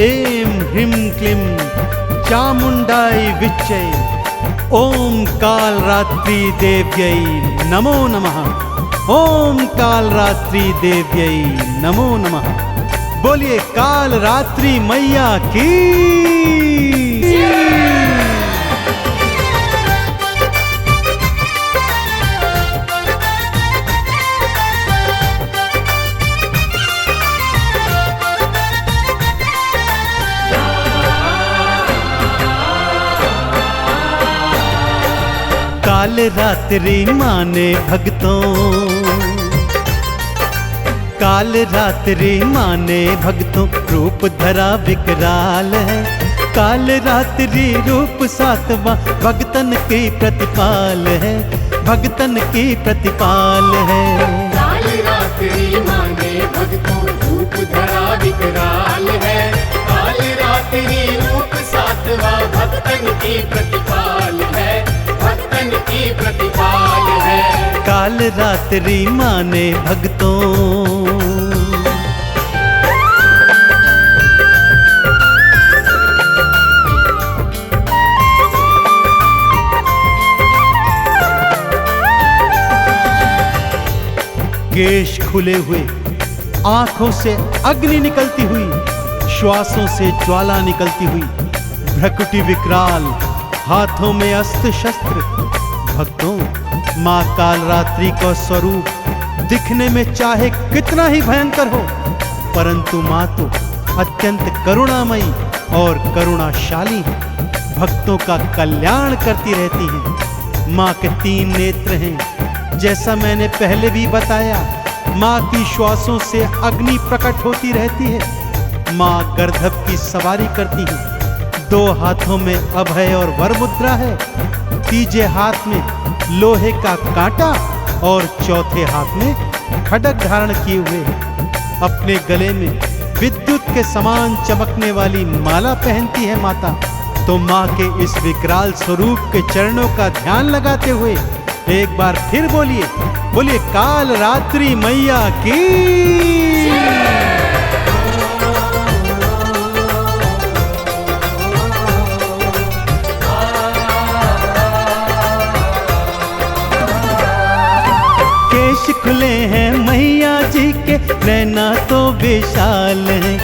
ऐं ह्रीं क्लीं चामुण्डायै विच्चे ओम कालरात्रि देव्यै नमो नमः। ओम कालरात्रि देव्यै नमो नमः। बोलिए कालरात्रि मैया की। काल रात्रि माने भक्तों, काल रात्रि माने भक्तों, रूप धरा विकराल है। काल रात्रि रूप सातवां भक्तन की प्रतिपाल है, भक्तन की प्रतिपाल है। काल रात्रि माने भक्तों, रूप धरा विकराल है। काल रात्रि रूप सातवां भक्तन की प्रतिपाल है, भक्तन की प्रतिपाल है। काल रात्रि माने भक्तों। केश खुले हुए, आंखों से अग्नि निकलती हुई, श्वासों से ज्वाला निकलती हुई, भ्रकुटी विकराल, हाथों में अस्त्र शस्त्र। भक्तों, माँ कालरात्रि का स्वरूप दिखने में चाहे कितना ही भयंकर हो, परंतु माँ तो अत्यंत करुणामयी और करुणाशाली है। भक्तों का कल्याण करती रहती है। माँ के 3 नेत्र हैं, जैसा मैंने पहले भी बताया। माँ की श्वासों से अग्नि प्रकट होती रहती है। माँ गर्दभ की सवारी करती है। 2 हाथों में अभय और वर मुद्रा है, तीजे हाथ में लोहे का कांटा और चौथे हाथ में खड्ग धारण किए हुए है। अपने गले में विद्युत के समान चमकने वाली माला पहनती है माता। तो माँ के इस विकराल स्वरूप के चरणों का ध्यान लगाते हुए एक बार फिर बोलिए, बोलिए कालरात्रि मैया की। केश खुले हैं मैया जी के, नैना तो विशाल है।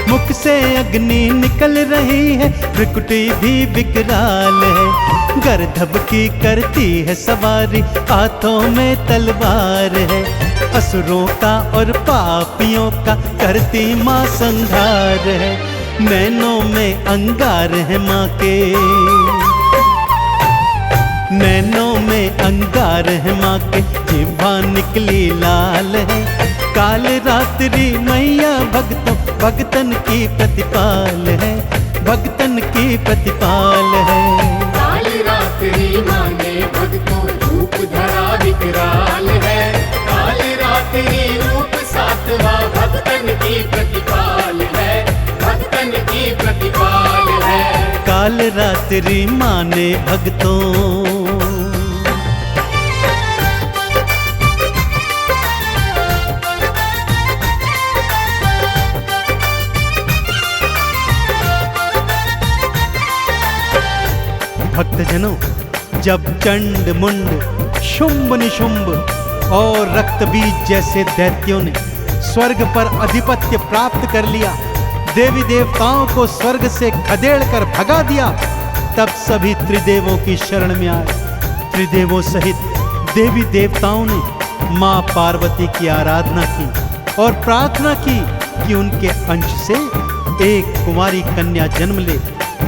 मुख से अग्नि निकल रही है, भ्रकुटी भी विकराल है। गर्दभ की करती है सवारी, हाथों में तलवार है। असुरों का और पापियों का करती माँ संहार है। नैनों में अंगार है माँ के, नैनों में अंगार है माँ के, जिह्वा निकली लाल है। काल रात्रि मैया भक्तों, भक्तन की प्रतिपाल है, भक्तन की प्रतिपाल है। काल रात्रि माने भक्तों, रूप धरा विकराल है। काल रात्रि रूप सातवां भक्तन की प्रतिपाल है, भक्तन की प्रतिपाल है। काल रात्रि माने भक्तों। भक्तजनों, जब चंड मुंड, शुंभ निशुंभ और रक्तबीज जैसे दैत्यों ने स्वर्ग पर अधिपत्य प्राप्त कर लिया, देवी देवताओं को स्वर्ग से खदेड़ कर भगा दिया, तब सभी त्रिदेवों की शरण में आए। त्रिदेवों सहित देवी देवताओं ने माँ पार्वती की आराधना की और प्रार्थना की कि उनके अंश से एक कुमारी कन्या जन्म ले,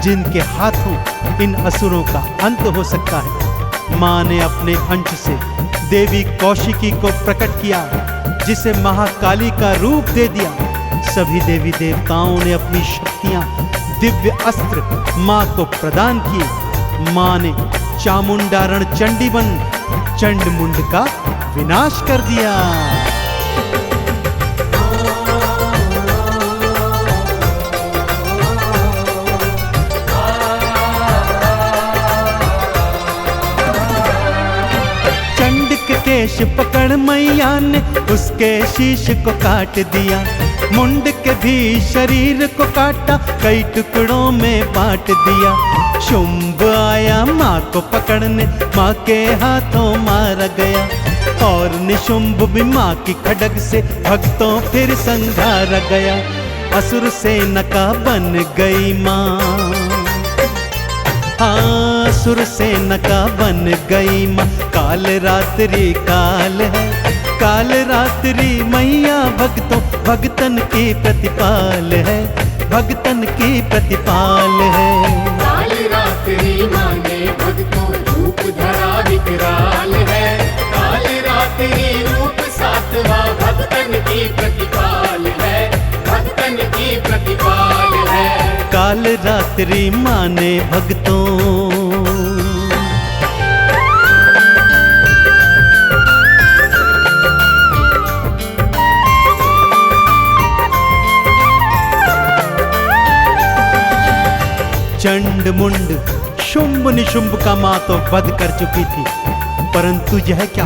जिनके हाथों इन असुरों का अंत हो सकता है। माँ ने अपने अंश से देवी कौशिकी को प्रकट किया, जिसे महाकाली का रूप दे दिया। सभी देवी देवताओं ने अपनी शक्तियां, दिव्य अस्त्र माँ को प्रदान किए। माँ ने चामुंडारण चंडी बन चंड मुंड का विनाश कर दिया। केश पकड़ मैया ने उसके शीश को काट दिया। मुंड के भी शरीर को काटा, कई टुकड़ों में बांट दिया। शुंभ आया माँ को पकड़ने, माँ के हाथों मारा गया। और निशुंभ भी माँ की खड्ग से भक्तों फिर संघारा गया। असुर सेना का बन गई माँ, हाँ असुर सेना का बन गई माँ। काल रात्रि काल है, काल रात्रि मैया भक्तों भगतन की प्रतिपाल है, भगतन की प्रतिपाल है। काल रात्रि माने भक्तों रूप धरा विकराल है। काल रात्रि रूप सातवां भक्तन की प्रतिपाल है, भक्तन की प्रतिपाल है। काल रात्रि माने भक्तों। चंड मुंड शुंभ निशुंभ का माँ तो वध कर चुकी थी, परंतु यह क्या,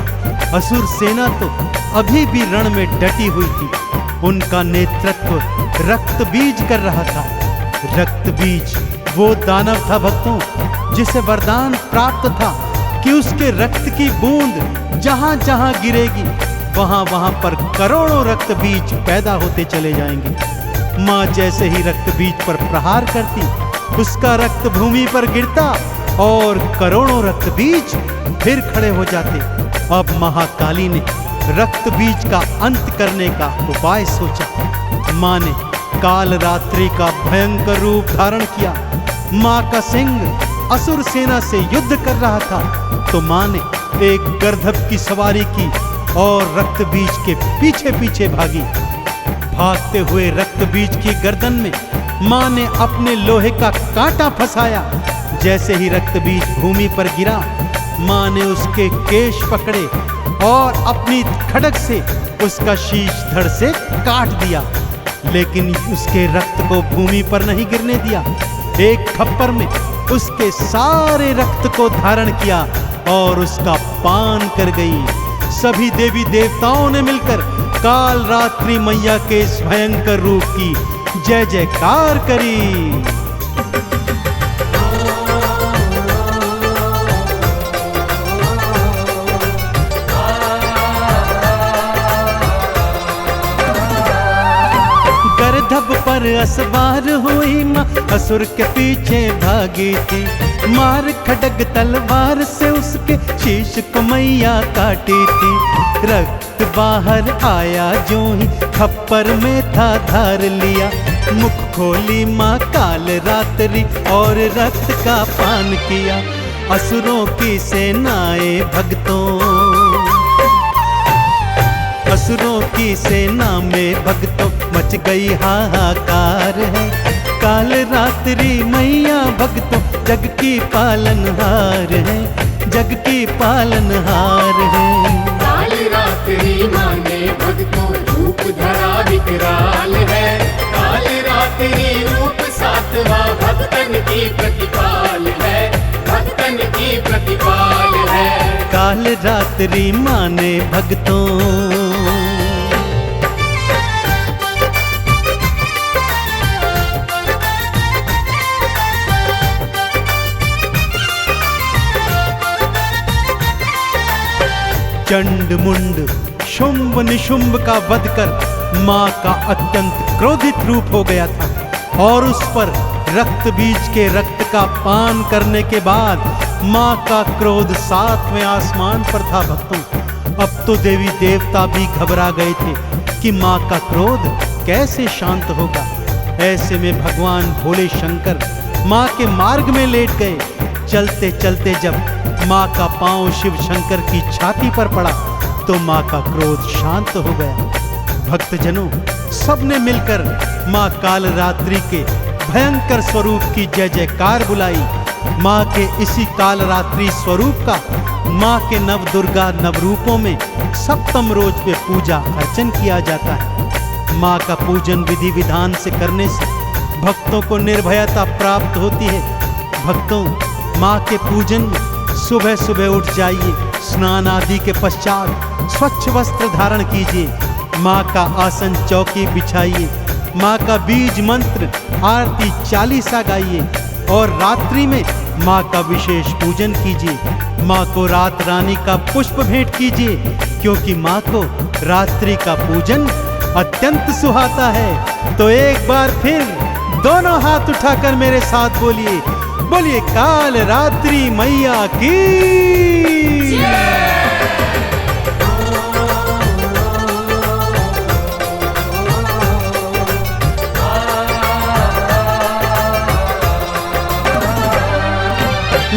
असुर सेना तो अभी भी रण में डटी हुई थी। उनका नेतृत्व रक्त बीज कर रहा था। रक्त बीज वो दानव था भक्तों, जिसे वरदान प्राप्त था कि उसके रक्त की बूंद जहां जहां गिरेगी वहां वहां पर करोड़ों रक्त बीज पैदा होते चले जाएंगे। माँ जैसे ही रक्त बीज पर प्रहार करती, उसका रक्त भूमि पर गिरता और करोड़ों रक्त बीज फिर खड़े हो जाते। अब महाकाली ने रक्त बीज का अंत करने का उपाय सोचा। माँ ने काल रात्रि का भयंकर रूप धारण किया। माँ का सिंह असुर सेना से युद्ध कर रहा था, तो माँ ने एक गर्दभ की सवारी की और रक्त बीज के पीछे पीछे भागी। भागते हुए रक्त बीज की गर्दन में माँ ने अपने लोहे का कांटा फंसाया। जैसे ही रक्त बीज भूमि पर गिरा, माँ ने उसके केश पकड़े और अपनी खड्ग से उसका शीश धड़ से काट दिया, लेकिन उसके रक्त को भूमि पर नहीं गिरने दिया। एक खप्पर में उसके सारे रक्त को धारण किया और उसका पान कर गई। सभी देवी देवताओं ने मिलकर काल रात्रि मैया के इस भयंकर रूप की जय जयकार करी। गर्दभ पर असवार हुई माँ, असुर के पीछे भागी थी। मार खड्ग तलवार से उसके शीश को मैया काटी थी। रक्त बाहर आया जो ही खप्पर में था धार लिया। मुख खोली माँ काल रात्रि और रक्त का पान किया। असुरों की सेनाएं भक्तों, असुरों की सेना में भक्तों मच गई हाहाकार है। काल रात्रि मैया भक्तों जग की पालनहार है, जग की पालनहार है। काल रात्रि माने भक्तों रूप धरा विकराल है। काल रात्रि रूप सातवां भक्तन की प्रतिपाल है, भक्तन की प्रतिपाल है। काल रात्रि माने भक्तों। चंड मुंड शुंभ निशुंभ का वध कर माँ का अत्यंत क्रोधित रूप हो गया था और उस पर रक्त बीज के रक्त का पान करने के बाद माँ का क्रोध 7वें आसमान पर था भक्तों। अब तो देवी देवता भी घबरा गए थे कि माँ का क्रोध कैसे शांत होगा। ऐसे में भगवान भोले शंकर माँ के मार्ग में लेट गए। चलते चलते जब माँ का पांव शिव शंकर की छाती पर पड़ा तो माँ का क्रोध शांत हो गया। भक्तजनों, सबने मिलकर माँ काल रात्रि के भयंकर स्वरूप की जय जयकार बुलाई। माँ के इसी काल रात्रि स्वरूप का माँ के नव दुर्गा नवरूपों में सप्तम रोज पे पूजा अर्चन किया जाता है। माँ का पूजन विधि विधान से करने से भक्तों को निर्भयता प्राप्त होती है। भक्तों, माँ के पूजन में सुबह सुबह उठ जाइए, स्नान आदि के पश्चात स्वच्छ वस्त्र धारण कीजिए, माँ का आसन चौकी बिछाइए, माँ का बीज मंत्र आरती चालीसा गाइए और रात्रि में माँ का विशेष पूजन कीजिए। माँ को रात रानी का पुष्प भेंट कीजिए, क्योंकि माँ को रात्रि का पूजन अत्यंत सुहाता है। तो एक बार फिर दोनों हाथ उठाकर मेरे साथ बोलिए, बोलिए काल रात्रि मैया की।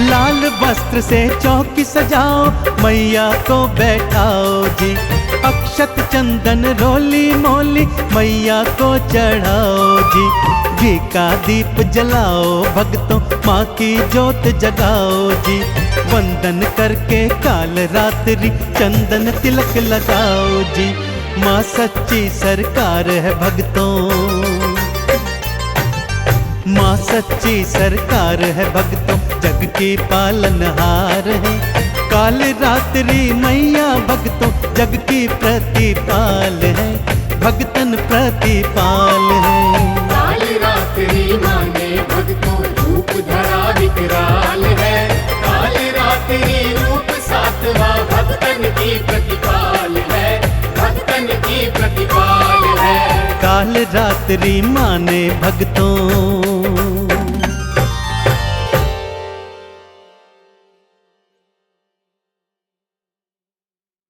लाल वस्त्र से चौकी सजाओ, मैया को बैठाओ जी। अक्षत चंदन रोली मोली मैया को चढ़ाओ जी। घी का दीप जलाओ, भक्तों माँ की जोत जगाओ जी। वंदन करके काल रात्रि चंदन तिलक लगाओ जी। माँ सच्ची सरकार है भक्तों, माँ सच्ची सरकार है भक्तों, जग की पालनहार है। काल रात्रि मैया भक्तों जग की प्रतिपाल है, भक्तन प्रतिपाल है। काल रात्रि माँ ने भक्तों रूप धरा विकराल है। काल रात्रि रूप सातवां भक्तन की प्रतिपाल है, भक्तन की प्रतिपाल है। काल रात्रि माँ ने भक्तों